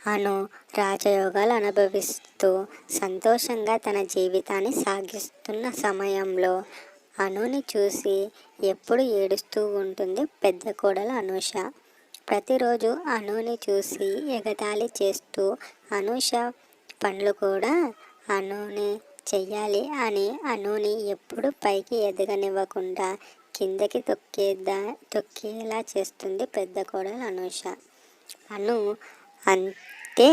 అను రాజయోగాలు అనుభవిస్తూ సంతోషంగా తన జీవితాన్ని సాగిస్తున్న సమయంలో అనుని చూసి ఎప్పుడు ఏడుస్తూ ఉంటుంది పెద్ద కోడలు అనూష. ప్రతిరోజు అనుని చూసి ఎగతాళి చేస్తూ అనూష పనులు కూడా అనుని చెయ్యాలి అని అనుని ఎప్పుడు పైకి ఎదగనివ్వకుండా కిందకి తొక్కేలా చేస్తుంది పెద్ద కోడలు అనూష. అను అంటే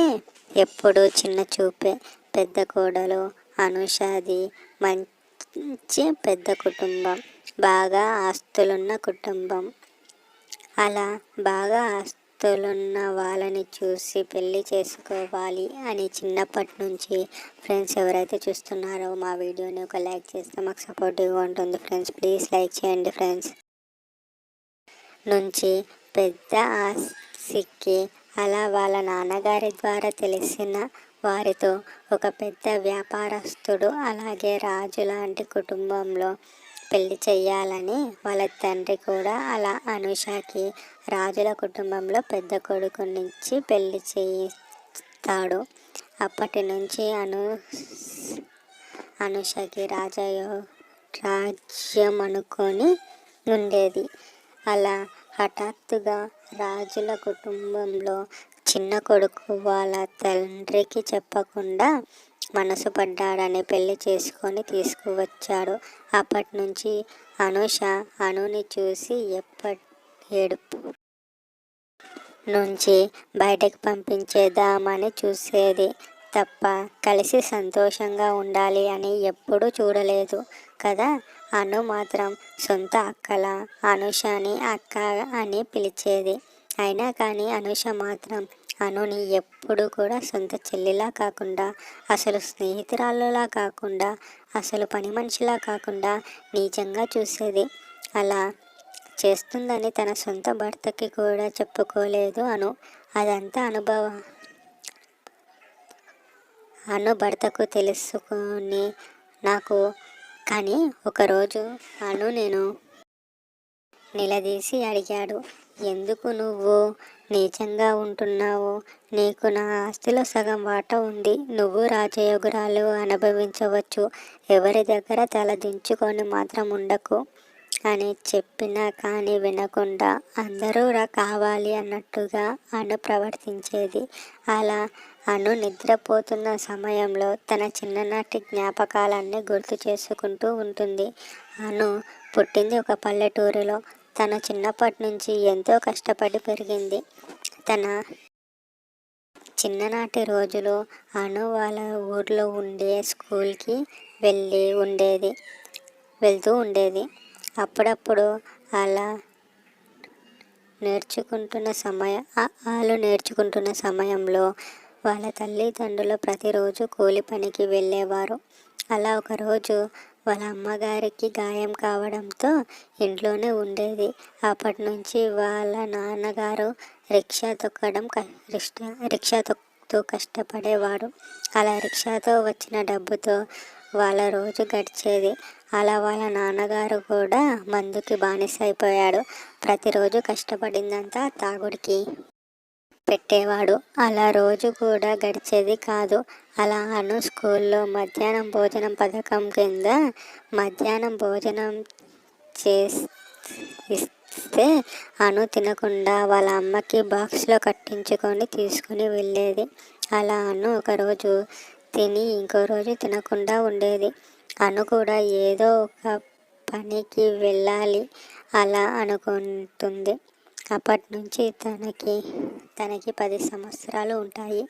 ఎప్పుడు చిన్న చూపే. పెద్ద కోడలు అనూషది మంచి పెద్ద కుటుంబం, బాగా ఆస్తులున్న కుటుంబం. అలా బాగా ఆస్తులున్న వాళ్ళని చూసి పెళ్ళి చేసుకోవాలి అని చిన్నప్పటి నుంచి ఫ్రెండ్స్ ఎవరైతే చూస్తున్నారో మా వీడియోని ఒక లైక్ చేస్తే మాకు సపోర్టివ్గా ఉంటుంది ఫ్రెండ్స్. ప్లీజ్ లైక్ చేయండి ఫ్రెండ్స్. నుంచి పెద్ద ఆస్తికి అలా వాళ్ళ నాన్నగారి ద్వారా తెలిసిన వారితో ఒక పెద్ద వ్యాపారస్తుడు అలాగే రాజు లాంటి కుటుంబంలో పెళ్లి చెయ్యాలని వాళ్ళ తండ్రి కూడా అలా అనూషకి రాజుల కుటుంబంలో పెద్ద కొడుకునిచ్చి పెళ్లి చేయిస్తాడు. అప్పటి నుంచి అనూషకి రాజ్యం అనుకొని ఉండేది. అలా హఠాత్తుగా రాజుల కుటుంబంలో చిన్న కొడుకు వాళ్ళ తండ్రికి చెప్పకుండా మనసు పడ్డాడని పెళ్లి చేసుకొని తీసుకువచ్చాడు. అప్పటి నుంచి అనూష అనుని చూసి ఏడుపు నుంచి బయటకు పంపించేద్దామని చూసేది తప్ప కలిసి సంతోషంగా ఉండాలి అని ఎప్పుడూ చూడలేదు కదా. అను మాత్రం సొంత అక్కల అనూషని అక్క అని పిలిచేది. అయినా కానీ అనూష మాత్రం అనుని ఎప్పుడు కూడా సొంత చెల్లిలా కాకుండా, అసలు స్నేహితురాళ్ళలా కాకుండా, అసలు పని మనిషిలా కాకుండా నీచంగా చూసేది. అలా చేస్తుందని తన సొంత భర్తకి కూడా చెప్పుకోలేదు అను. అదంతా అను భర్తకు తెలుసుకొని నాకు. కానీ ఒకరోజు అను నేను నిలదీసి అడిగాడు, ఎందుకు నువ్వు నీచంగా ఉంటున్నావు? నీకు నా ఆస్తిలో సగం వాటా ఉంది. నువ్వు రాజయోగురాలు అనుభవించవచ్చు. ఎవరి దగ్గర తల దించుకొని మాత్రం ఉండకు అని చెప్పినా కానీ వినకుండా అందరూ కావాలి అన్నట్టుగా అను ప్రవర్తించేది. అలా అను నిద్రపోతున్న సమయంలో తన చిన్ననాటి జ్ఞాపకాలన్నీ గుర్తు చేసుకుంటూ ఉంటుంది. అను పుట్టింది ఒక పల్లెటూరులో. తను చిన్నప్పటి నుంచి ఎంతో కష్టపడి పెరిగింది. తన చిన్ననాటి రోజులు అను వాళ్ళ ఊర్లో ఉండే స్కూల్కి వెళ్తూ ఉండేది. అప్పుడప్పుడు అలా నేర్చుకుంటున్న సమయంలో వాళ్ళ తల్లిదండ్రులు ప్రతిరోజు కూలి పనికి వెళ్ళేవారు. అలా ఒకరోజు వాళ్ళ అమ్మగారికి గాయం కావడంతో ఇంట్లోనే ఉండేది. అప్పటి నుంచి వాళ్ళ నాన్నగారు రిక్షా తొక్కుతూ కష్టపడేవాడు. అలా రిక్షాతో వచ్చిన డబ్బుతో వాళ్ళ రోజు గడిచేది. అలా వాళ్ళ నాన్నగారు కూడా మందుకి బానిస అయిపోయాడు. ప్రతిరోజు కష్టపడిందంతా తాగుడికి పెట్టేవాడు. అలా రోజు కూడా గడిచేది కాదు. అలా అను స్కూల్లో మధ్యాహ్నం భోజనం పథకం కింద మధ్యాహ్నం భోజనం ఇస్తే అను తినకుండా వాళ్ళ అమ్మకి బాక్స్లో కట్టించుకొని తీసుకుని వెళ్ళేది. అలా అను ఒకరోజు తిని ఇంకో రోజు తినకుండా ఉండేది. అను కూడా ఏదో ఒక పనికి వెళ్ళాలి అలా అనుకుంటుంది. అప్పటి నుంచి తనకి 10 సంవత్సరాలు ఉంటాయి.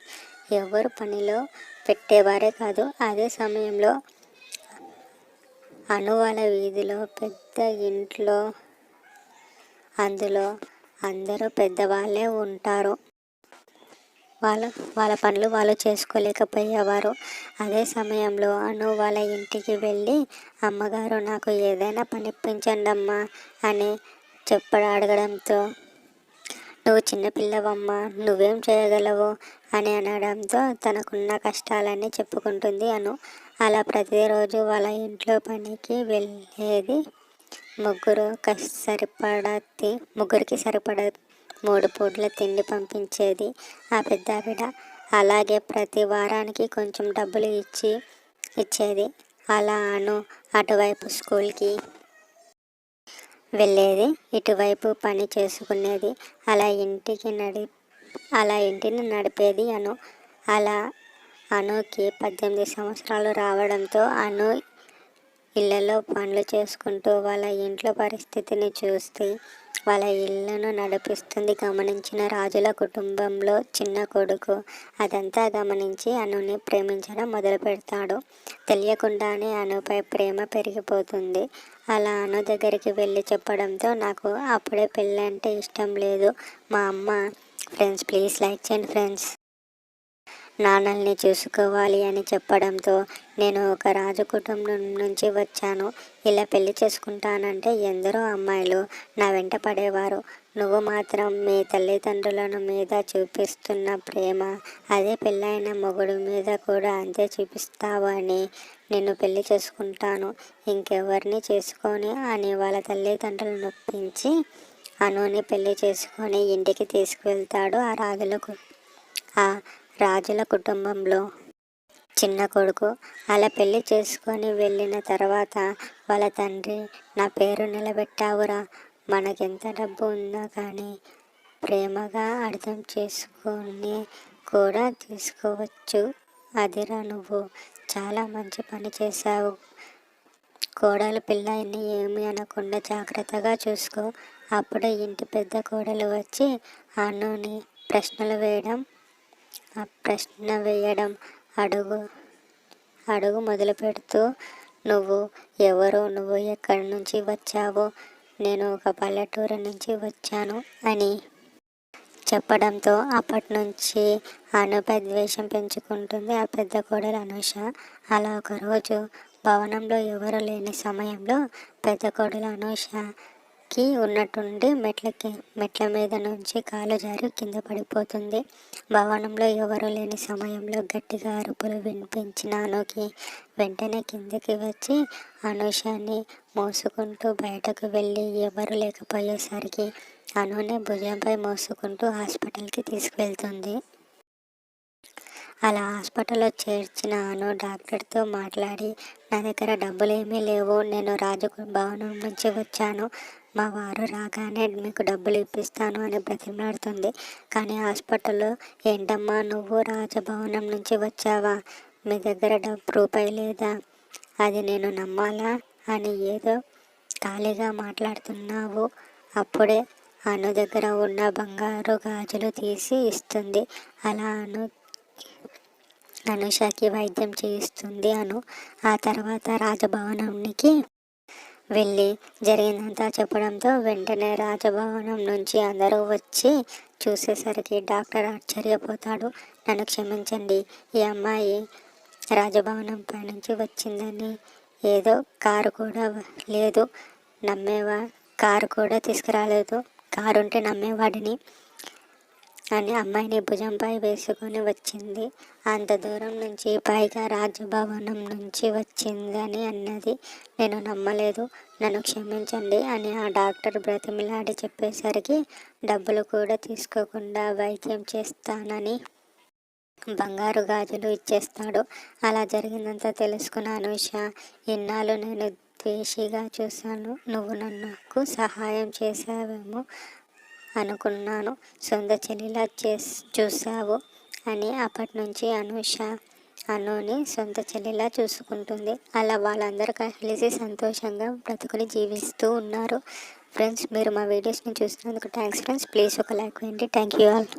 ఎవరు పనిలో పెట్టేవారే కాదు. అదే సమయంలో అను వాళ్ళ వీధిలో పెద్ద ఇంట్లో, అందులో అందరూ పెద్దవాళ్ళే ఉంటారు. వాళ్ళ పనులు వాళ్ళు చేసుకోలేకపోయేవారు. అదే సమయంలో అను వాళ్ళ ఇంటికి వెళ్ళి, అమ్మగారు నాకు ఏదైనా పని ఇప్పించండి అమ్మా అని అడగడంతో, నువ్వు చిన్నపిల్లవమ్మా, నువ్వేం చేయగలవు అని అనడంతో తనకున్న కష్టాలన్నీ చెప్పుకుంటుంది అను. అలా ప్రతిరోజు వాళ్ళ ఇంట్లో పనికి వెళ్ళేది. ముగ్గురికి సరిపడా 3 పూట్ల తిండి పంపించేది ఆ పెద్ద ఆవిడ. అలాగే ప్రతి వారానికి కొంచెం డబ్బులు ఇచ్చేది. అలా అను అటువైపు స్కూల్కి వెళ్ళేది, ఇటువైపు పని చేసుకునేది. అలా ఇంటిని నడిపేది అను. అలా అనుకి 18 సంవత్సరాలు రావడంతో అను ఇళ్లలో పనులు చేసుకుంటూ వాళ్ళ ఇంట్లో పరిస్థితిని చూస్తే వాళ్ళ ఇళ్లను నడిపిస్తుంది గమనించిన రాజుల కుటుంబంలో చిన్న కొడుకు అదంతా గమనించి అనుని ప్రేమించడం మొదలు పెడతాడు. తెలియకుండానే అనుపై ప్రేమ పెరిగిపోతుంది. అలా అను దగ్గరికి వెళ్ళి చెప్పడంతో నాకు అప్పుడే పెళ్ళంటే ఇష్టం లేదు, మా అమ్మ ఫ్రెండ్స్ ప్లీజ్ లైక్ చేయండి ఫ్రెండ్స్, నాన్నల్ని చూసుకోవాలి అని చెప్పడంతో నేను ఒక రాజు కుటుంబం నుంచి వచ్చాను, ఇలా పెళ్లి చేసుకుంటానంటే ఎందరో అమ్మాయిలు నా వెంట పడేవారు, నువ్వు మాత్రం మీ తల్లిదండ్రులను మీద చూపిస్తున్న ప్రేమ అదే పెళ్ళైన మొగుడు మీద కూడా అంతే చూపిస్తావు అని నిన్ను పెళ్లి చేసుకుంటాను, ఇంకెవరిని చేసుకొని అని వాళ్ళ తల్లిదండ్రులను నొప్పించి అనుని పెళ్లి చేసుకొని ఇంటికి తీసుకువెళ్తాడు ఆ రాజుల కుటుంబంలో చిన్న కొడుకు. అలా పెళ్లి చేసుకొని వెళ్ళిన తర్వాత వాళ్ళ తండ్రి, నా పేరు నిలబెట్టావురా, మనకెంత డబ్బు ఉందో కానీ ప్రేమగా అర్థం చేసుకొని కూడా తీసుకోవచ్చు, అదిరా నువ్వు చాలా మంచి పని చేశావు, కోడలు పిల్లాయిని ఏమీ అనకుండా జాగ్రత్తగా చూసుకో. అప్పుడే ఇంటి పెద్ద కోడలు వచ్చి అనుని ప్రశ్న వేయడం అడుగు మొదలు పెడుతూ, నువ్వు ఎవరో, నువ్వు ఎక్కడి నుంచి వచ్చావో, నేను ఒక పల్లెటూరు నుంచి వచ్చాను అని చెప్పడంతో అప్పటి నుంచి అనుపై ద్వేషం పెంచుకుంటుంది ఆ పెద్ద కోడలు అనూష. అలా ఒకరోజు భవనంలో ఎవరు లేని సమయంలో పెద్ద కోడలు అనూషకి ఉన్నట్టుండి మెట్ల మీద నుంచి కాలు జారి కింద పడిపోతుంది. భవనంలో ఎవరు లేని సమయంలో గట్టిగా అరుపులు వినిపించిన అనుకి వెంటనే కిందకి వచ్చి అనూషని మోసుకుంటూ బయటకు వెళ్ళి ఎవరు లేకపోయేసరికి అనుని భుజంపై మోసుకుంటూ హాస్పిటల్కి తీసుకువెళ్తుంది. అలా హాస్పిటల్లో చేర్చిన అను డాక్టర్తో మాట్లాడి, నా దగ్గర డబ్బులు ఏమీ లేవు, నేను రాజు భవనం నుంచి వచ్చాను, మా వారు రాగానే మీకు డబ్బులు ఇప్పిస్తాను అని బ్రతిమలాడుతుంది. కానీ హాస్పిటల్లో, ఏంటమ్మా నువ్వు రాజభవనం నుంచి వచ్చావా, మీ దగ్గర రూపాయి లేదా, అది నేను నమ్మాలా అని ఏదో ఖాళీగా మాట్లాడుతున్నావు. అప్పుడే అను దగ్గర ఉన్న బంగారు గాజులు తీసి ఇస్తుంది. అలా అనుషకి వైద్యం చేయిస్తుంది అను. ఆ తర్వాత రాజభవనానికి వెళ్ళి జరిగిందంతా చెప్పడంతో వెంటనే రాజభవనం నుంచి అందరూ వచ్చి చూసేసరికి డాక్టర్ ఆశ్చర్యపోతాడు. నన్ను క్షమించండి, ఈ అమ్మాయి రాజభవనం పైనుంచి వచ్చిందని ఏదో కారు కూడా లేదు, కారు కూడా తీసుకురాలేదు, కారు ఉంటే నమ్మేవాడిని అని అమ్మాయిని భుజంపై వేసుకొని వచ్చింది, అంత దూరం నుంచి పైగా రాజభవనం నుంచి వచ్చిందని అన్నది, నేను నమ్మలేదు, నన్ను క్షమించండి అని ఆ డాక్టర్ బ్రతిమిలాడి చెప్పేసరికి డబ్బులు కూడా తీసుకోకుండా వైద్యం చేస్తానని బంగారు గాజులు ఇచ్చేస్తాడు. అలా జరిగిందంతా తెలుసుకున్న అనూష, ఇన్నాళ్ళు నేను ద్వేషిగా చూశాను, నువ్వు నాకు సహాయం చేశావేమో అనుకున్నాను, సొంత చెల్లిలా చూసావు అని అప్పటి నుంచి అనూష అనుని సొంత చెల్లిలా చూసుకుంటుంది. అలా వాళ్ళందరూ కలిసి సంతోషంగా బ్రతుకుని జీవిస్తూ ఉన్నారు. ఫ్రెండ్స్, మీరు మా వీడియోస్ని చూసినందుకు థ్యాంక్స్ ఫ్రెండ్స్, ప్లీజ్ ఒక లైక్ వేయండి. Thank you all.